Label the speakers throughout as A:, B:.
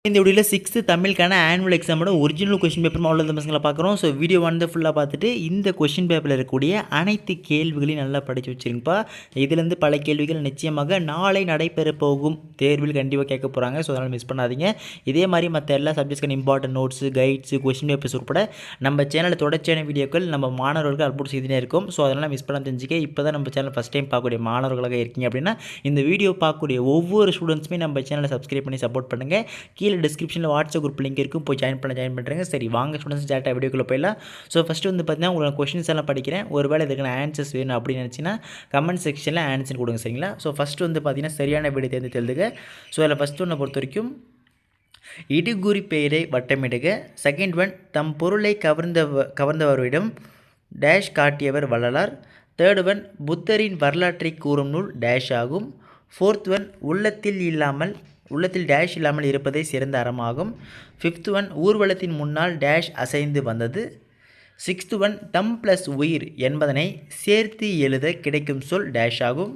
A: இந்த வீடியோவில் 6th தமிழுக்கான ஆனுவல் எக்ஸாமோட ஒரிஜினல் கொஸ்டின் பேப்பர் அவ்வளோ பசங்களை பார்க்குறோம். ஸோ வீடியோ வந்து ஃபுல்லாக பார்த்துட்டு இந்த கொஸ்டின் பேப்பரில் இருக்கக்கூடிய அனைத்து கேள்விகளையும் நல்லா படித்து வச்சுருங்கப்பா. இதுலேருந்து பல கேள்விகள் நிச்சயமாக நாளை நடைபெற போகும் தேர்வில் கண்டிப்பாக கேட்க போகிறாங்க. ஸோ அதனால் மிஸ் பண்ணாதீங்க. இதே மாதிரி மற்ற எல்லா சப்ஜெக்ட்ஸ்க்கான important notes, guides, question papers உட்பட நம்ம சேனலில் தொடர்ச்சியான வீடியோக்கள் நம்ம மாணவர்களுக்கு அப்லோட் செய்துனே இருக்கும். ஸோ அதனால் மிஸ் பண்ண தெரிஞ்சுக்க. இப்போ தான் நம்ம சேனல் ஃபஸ்ட் டைம் பார்க்கக்கூடிய மாணவர்களாக இருக்கீங்க அப்படின்னா இந்த வீடியோ பார்க்கக்கூடிய ஒவ்வொரு ஸ்டூடெண்ட்ஸுமே நம்ம சேனலை சப்ஸ்கிரைப் பண்ணி சப்போர்ட் பண்ணுங்கள். கீழே டிஸ்கிரிப்ஷனில் வாட்ஸ்அப் குரூப் லிங்க் இருக்கும், போய் ஜாயின் பண்ணுறேங்க. சரி வாங்க ஸ்டூடெண்ட்ஸ் டேட்டா வீடியோக்குள்ளே போயிடலாம். ஸோ ஃபஸ்ட்டு வந்து பார்த்தீங்கன்னா உங்களுக்கு கொஸ்டின்ஸ் எல்லாம் படிக்கிறேன். ஒருவேளை இதுக்கான ஆன்சர்ஸ் வேணும் அப்படின்னு நினச்சின்னா கமெண்ட் செக்ஷனில் ஆன்சர் கொடுங்க. சரிங்களா? ஸோ ஃபஸ்ட்டு வந்து பார்த்தீங்கன்னா சரியான வீடு தேர்ந்து எழுதுக. ஸோ அதில் ஃபஸ்ட்டு ஒன்றை பொறுத்த வரைக்கும் இடுகுறி பெயரை வட்டமிடுக. செகண்ட் ஒன் தம் பொருளை கவர்ந்தவரிடம் டேஷ் காட்டியவர் வள்ளலார். தேர்ட் ஒன் புத்தரின் வரலாற்றை கூறும் நூல் டேஷ் ஆகும். ஃபோர்த் ஒன் உள்ளத்தில் டேஷ் இல்லாமல் இருப்பதே சிறந்த அறமாகும். ஃபிஃப்த் ஒன் ஊர்வலத்தின் முன்னால் டேஷ் அசைந்து வந்தது. சிக்ஸ்த் ஒன் தம் ப்ளஸ் உயிர் என்பதனை சேர்த்து எழுத கிடைக்கும் சொல் டேஷ் ஆகும்.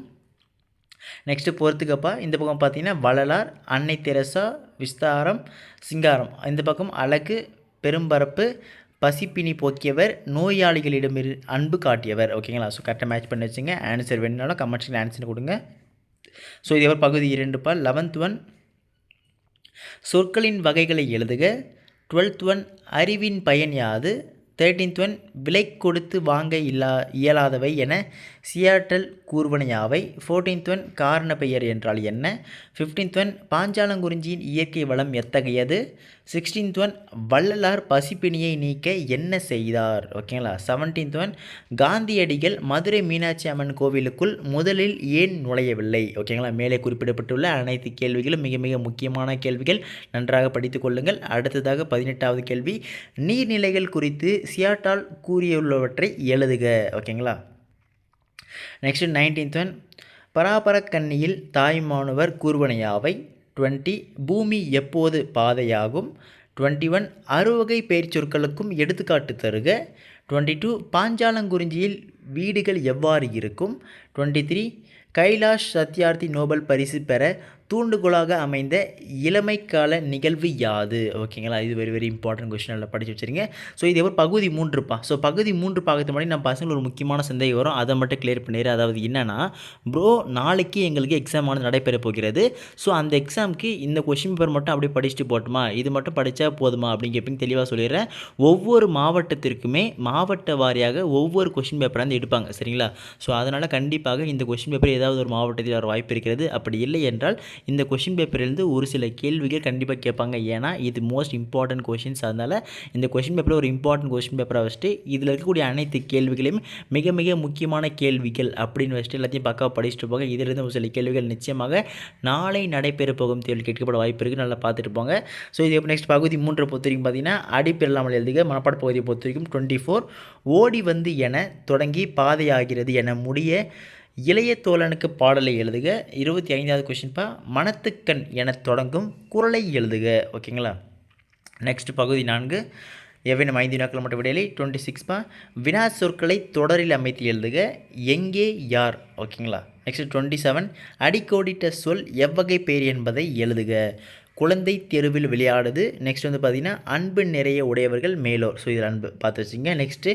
A: நெக்ஸ்ட்டு பொறுத்துக்கப்பா. இந்த பக்கம் பார்த்தீங்கன்னா வள்ளலார், அன்னை தெரசா, விஸ்தாரம், சிங்காரம். இந்த பக்கம் அழகு, பெரும்பரப்பு, பசிப்பினி போக்கியவர், நோயாளிகளிடம் அன்பு காட்டியவர். ஓகேங்களா? ஸோ கரெக்டாக மேட்ச் பண்ணி வச்சுங்க. ஆன்சர் வேணுனாலும் கமெண்ட்ஸில் ஆன்சர் கொடுங்க. ஸோ இது பகுதி 2 பா. 11th ஒன் சொற்களின் வகைகளை எழுதுக. 12th ஒன் அறிவின் பயன் யாது. 13th ஒன் விலை கொடுத்து வாங்க இயலாதவை என சியாட்டல் கூறுவன யாவை. 14th ஒன் காரண பெயர் என்றால் என்ன. 15th ஒன் பாஞ்சாலங்குறிஞ்சியின் இயற்கை வளம் எத்தகையது. 16th ஒன் வள்ளலார் பசிப்பிணியை நீக்க என்ன செய்தார். ஓகேங்களா? 17th ஒன் காந்தியடிகள் மதுரை மீனாட்சி அம்மன் கோவிலுக்குள் முதலில் ஏன் நுழையவில்லை. ஓகேங்களா? மேலே குறிப்பிடப்பட்டுள்ள அனைத்து கேள்விகளும் மிக மிக முக்கியமான கேள்விகள், நன்றாக படித்து கொள்ளுங்கள். அடுத்ததாக 18வது கேள்வி நீர்நிலைகள் குறித்து சியாட்டால் கூறியுள்ளவற்றை எழுதுக. ஓகேங்களா? நெக்ஸ்ட் 19th ஒன் பராபரக்கண்ணியில் தாய்மானவர் கூறுவன யாவை. 20 பூமி எப்போது பாதையாகும். 21 அறுவகை பெயர் சொற்களுக்கும் எடுத்துக்காட்டு தருக. 22 பாஞ்சாலங்குறிஞ்சியில் வீடுகள் எவ்வாறு இருக்கும். 23 கைலாஷ் சத்யார்த்தி நோபல் பரிசு பெற தூண்டுகோலாக அமைந்த இளமைக்கால நிகழ்வு யாது. ஓகேங்களா? இது வெரி வெரி இம்பார்ட்டன்ட் கொஸ்டின், நல்லா படித்து வச்சுருங்க. ஸோ இது பகுதி 3பா. ஸோ பகுதி 3 பார்க்கறது முன்னாடி நம்ம பசங்களுக்கு ஒரு முக்கியமான சந்தேகம் வரும், அதை மட்டும் கிளியர் பண்ணிடு. அதாவது என்னென்னா, ப்ரோ நாளைக்கு எங்களுக்கு எக்ஸாம் ஆனது நடைபெற போகிறது. ஸோ அந்த எக்ஸாமுக்கு இந்த கொஸ்டின் பேப்பர் மட்டும் அப்படியே படிச்சுட்டு போட்டுமா, இது மட்டும் படித்தா போதுமா அப்படின்னு கேட்பீங்க. தெளிவாக சொல்லிடுறேன். ஒவ்வொரு மாவட்டத்திற்குமே மாவட்ட வாரியாக ஒவ்வொரு கொஸ்டின் பேப்பராக வந்து எடுப்பாங்க. சரிங்களா? ஸோ அதனால் கண்டிப்பாக இந்த கொஸ்டின் பேப்பர் ஏதாவது ஒரு மாவட்டத்தில் வர வாய்ப்பு இருக்கிறது. அப்படி இல்லை என்றால் இந்த கொஷின் பேப்பரிலிருந்து ஒரு சில கேள்விகள் கண்டிப்பாக கேட்பாங்க. ஏன்னா இது மோஸ்ட் இம்பார்ட்டன்ட் கொஷின்ஸ். அதனால் இந்த கொஷின் பேப்பரில் ஒரு இம்பார்ட்டன்ட் கொஷின் பேப்பரை வச்சுட்டு இதில் இருக்கக்கூடிய அனைத்து கேள்விகளையும் மிக மிக முக்கியமான கேள்விகள் அப்படின்னு வச்சுட்டு எல்லாத்தையும் பக்காவாக படிச்சுட்டு போங்க. இதிலிருந்து ஒரு சில கேள்விகள் நிச்சயமாக நாளை நடைபெற போகும் தேர்வில் கேட்கப்பட வாய்ப்பு இருக்குது. நல்லா பார்த்துட்டு போங்க. ஸோ இது நெக்ஸ்ட் பகுதி 3 பொறுத்த வரைக்கும் பார்த்தீங்கன்னா அடிப்பெல்லாமல் எழுதுக. மனப்பாட பகுதியை பொறுத்த வரைக்கும் 24 ஓடி வந்து என தொடங்கி பாதையாகிறது என முடிய இளைய தோழனுக்கு பாடலை எழுதுக. 25வது கொஸ்டின்ப்பா மனத்துக்கண் என தொடங்கும் குறளை எழுதுக. ஓகேங்களா? நெக்ஸ்ட் பகுதி 4 எவ்வினம் 5 வினாக்கள் மட்டும் விடையில்லை. 26பா வினா சொற்களை தொடரில் அமைத்து எழுதுக. எங்கே யார். ஓகேங்களா? நெக்ஸ்ட் 27 அடிக்கோடிட்ட சொல் எவ்வகை பெயர் என்பதை எழுதுக. குழந்தை தெருவில் விளையாடுது. நெக்ஸ்ட் வந்து பார்த்திங்கன்னா அன்பு நிறைய உடையவர்கள் மேலோர். ஸோ இதில் அன்பு பார்த்து வச்சுங்க. நெக்ஸ்ட்டு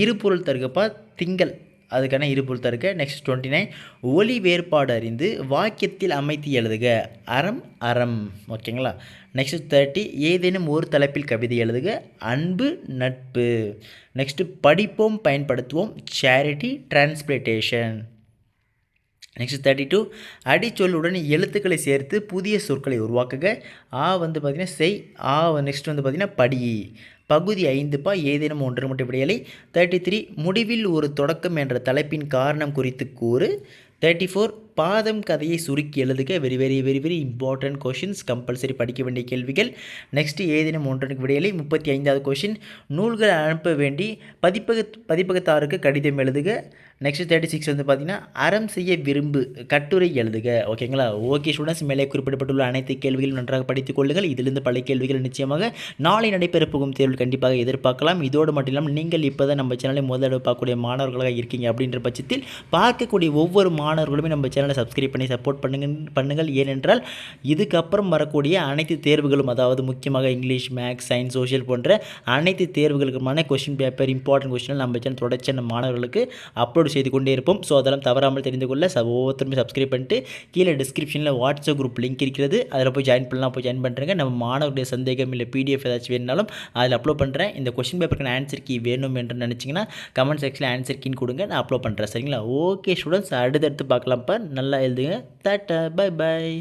A: இருபொருள் தருகப்பா திங்கள், அதுக்கான இருபொருள் தருக. நெக்ஸ்ட் 29 ஒலி வேறுபாடு அறிந்து வாக்கியத்தில் அமைத்து எழுதுக. அறம் அறம். ஓகேங்களா? நெக்ஸ்ட் 30 ஏதேனும் ஒரு தலைப்பில் கவிதை எழுதுக. அன்பு நட்பு. நெக்ஸ்ட்டு படிப்போம் பயன்படுத்துவோம் சேரிட்டி டிரான்ஸ்பிளேட்டேஷன். நெக்ஸ்ட் 32 அடிச்சொல்லுடன் எழுத்துக்களை சேர்த்து புதிய சொற்களை உருவாக்குக. வந்து பார்த்திங்கன்னா செய். நெக்ஸ்ட் வந்து பார்த்திங்கன்னா படி. பகுதி 5பா ஏதேனும் ஒன்று மட்டும் விடையலை. 33 முடிவில் ஒரு தொடக்கம் என்ற தலைப்பின் காரணம் குறித்து கூறு. 34 பாதம் கதையை சுருக்கி எழுதுக. Very very very very important questions, compulsory படிக்க வேண்டிய கேள்விகள். நெக்ஸ்ட்டு ஏதேனும் ஒன்றுக்கு விடையலை. 35வது கொஷின் நூல்கள் அனுப்ப வேண்டி பதிப்பகத்தாருக்கு கடிதம் எழுதுக. நெக்ஸ்ட் 36 வந்து பார்த்திங்கன்னா அறம் செய்ய விரும்பு கட்டுரை எழுதுக. ஓகேங்களா? ஓகே ஸ்டூடெண்ட்ஸ், மேலே குறிப்பிடப்பட்டுள்ள அனைத்து கேள்விகளும் நன்றாக படித்துக் கொள்ளுங்கள். இதிலிருந்து பல கேள்விகள் நிச்சயமாக நாளை நடைபெற போகும் தேர்வில் கண்டிப்பாக எதிர்பார்க்கலாம். இதோடு மட்டும் இல்லாமல் நீங்கள் இப்போ தான் நம்ம சேனலை முதலில் பார்க்கக்கூடிய மாணவர்களாக இருக்கீங்க அப்படின்ற பட்சத்தில் பார்க்கக்கூடிய ஒவ்வொரு மாணவர்களுமே நம்ம சேனலை சேனலை சப்ஸ்கிரைப் பண்ணி சப்போர்ட் பண்ணுங்கள். ஏனென்றால் இதுக்கப்புறம் வரக்கூடிய அனைத்து தேர்வுகளும், அதாவது முக்கியமாக இங்கிலீஷ், மேக்ஸ், சயின்ஸ், சோஷியல் போன்ற அனைத்து தேர்வுகளுக்குமான கொஸ்டின் பேப்பர், இம்பார்ட்டன்ட் கொஸ்டின் நம்ம சேனல் தொடர்ச்சி நம்ம மாணவர்களுக்கு அப்லோட் செய்து கொண்டே இருப்போம். ஸோ அதெல்லாம் தவறாமல் தெரிந்து கொள்ள ஒவ்வொருத்தருமே சப்ஸ்கிரைப் பண்ணிட்டு கீழே டிஸ்கிரிப்ஷனில் வாட்ஸ்அப் குரூப் லிங்க் இருக்கிறது, அதில் போய் ஜாயின் பண்ணலாம். போய் ஜாயின் பண்ணுறேங்க. நம்ம மாணவருடைய சந்தேகம் இல்லை PDF ஏதாச்சும் வேணுனாலும் அதில் அப்லோட் பண்ணுறேன். இந்த கொஸ்டின் பேப்பருக்கு ஆன்சர் கீ வேணும் என்று நினச்சிங்கன்னா கமெண்ட் செக்ஷனில் ஆன்சர் கீன்னு கொடுங்க, நான் அப்லோட் பண்ணுறேன். சரிங்களா? ஓகே ஸ்டூடெண்ட்ஸ், அடுத்தடுத்து பார்க்கலாம்ப்பா. நல்லா எழுதுங்க. Tata, bye bye.